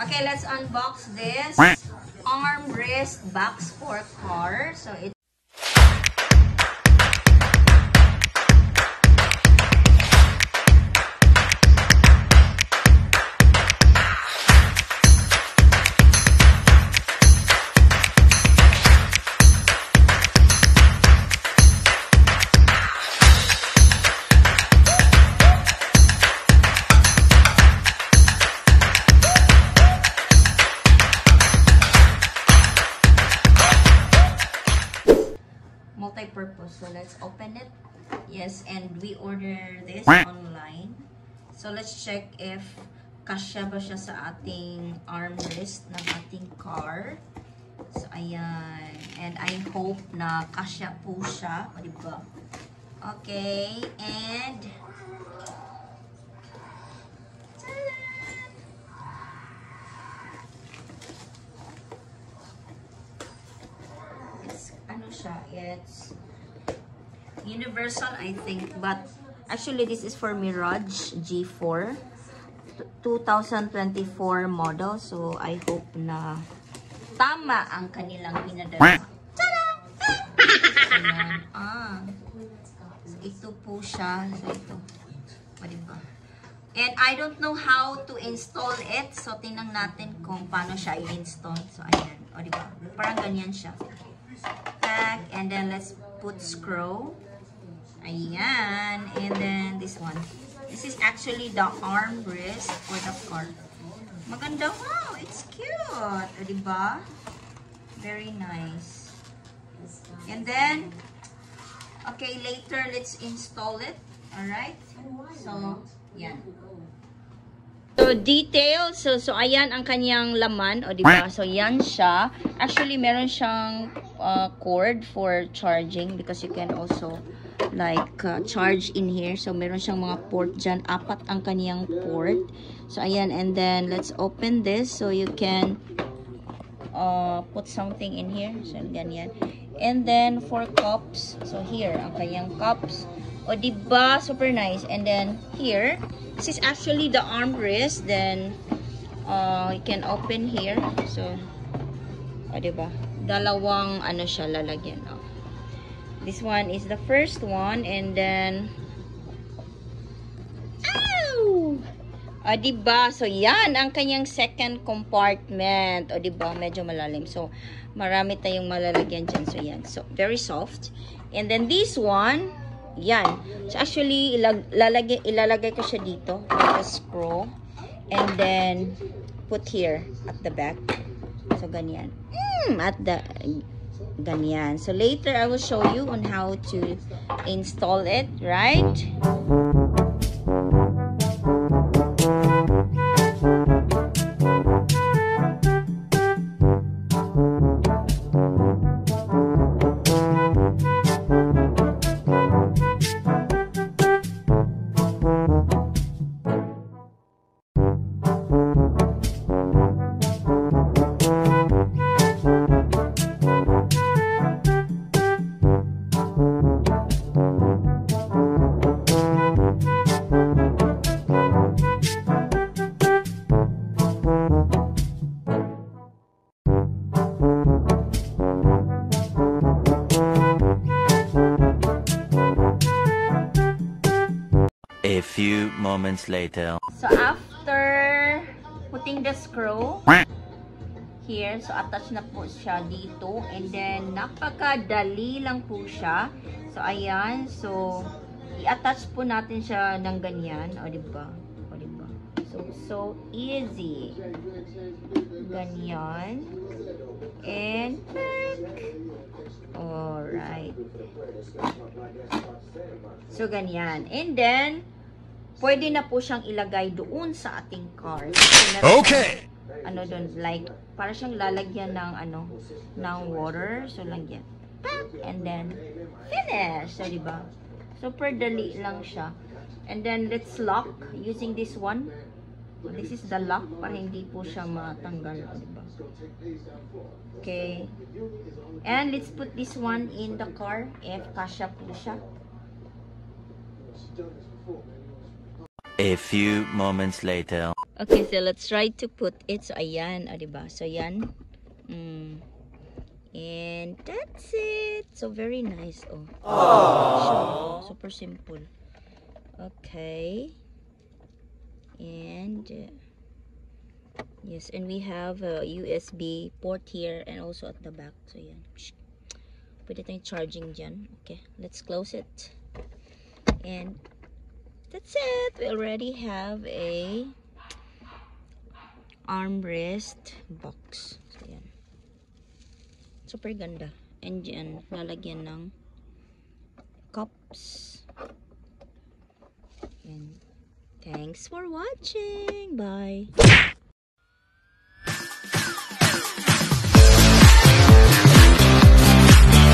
Okay, let's unbox this armrest box for car. So it's multi-purpose. So let's open it. Yes, and we order this online. So let's check if kasya ba siya sa ating armrest ng ating car. So ayan, and I hope na kasya po siya, o diba? Okay, and it's universal, I think, but actually this is for Mirage G4 2024 model, so I hope na tama ang kanilang pinadala. So ito po siya. So ito, o diba? And I don't know how to install it, so tingnan natin kung paano siya i-install. So ayan, o diba? Parang ganyan siya. And then let's put screw. Ayan. And then this one. This is actually the armrest for the car. Maganda. Wow, it's cute. O, diba? Very nice. And then, okay, later let's install it. Alright? So, yan. So, details. So ayan ang kanyang laman. O, diba? So, yan siya. Actually, meron siyang cord for charging because you can also like charge in here. So, meron siyang mga port dyan. 4 ang kanyang port. So, ayan. And then, let's open this so you can put something in here. So, ganyan. And then, for cups. So, here, ang kanyang cups. O, diba? Super nice. And then, here, this is actually the armrest. Then, you can open here. So, o, diba? Dalawang, ano siya, lalagyan. O. This one is the first one. And then, ow! O, diba? So, yan, ang kanyang second compartment. O, diba? Medyo malalim. So, marami tayong malalagyan dyan. So, yan. So, very soft. And then, this one, yan. So, actually, ilalagay ko siya dito. Like a screw. And then, put here at the back. So, ganyan. At the, ganyan. So, later, I will show you on how to install it. Right? A few moments later. So, after putting the screw here, so attach na po siya dito. And then, napakadali lang po siya. So, ayan. So, i-attach po natin siya ng ganyan. O, diba? O, diba? So easy. Ganyan. And, alright. So, ganyan. And then, pwede na po siyang ilagay doon sa ating car. Okay! Ano doon, like, para siyang lalagyan ng, ano, ng water. So, lagyan. And then, finish. So, diba? Super dali lang siya. And then, let's lock using this one. So, this is the lock para hindi po siya matanggal. Diba? Okay. And let's put this one in the car if kasya po siya. A few moments later. Okay, so let's try to put it. So, ayan. O, diba? So, yan. And that's it. So, very nice. Oh. Aww. Super simple. Okay. And, yes. And we have a USB port here and also at the back. So, yan. Pwede tayong charging dyan. Okay. Let's close it. And, that's it. We already have a armrest box. So, yan. Super ganda. And dyan, lalagyan ng cups. And thanks for watching. Bye.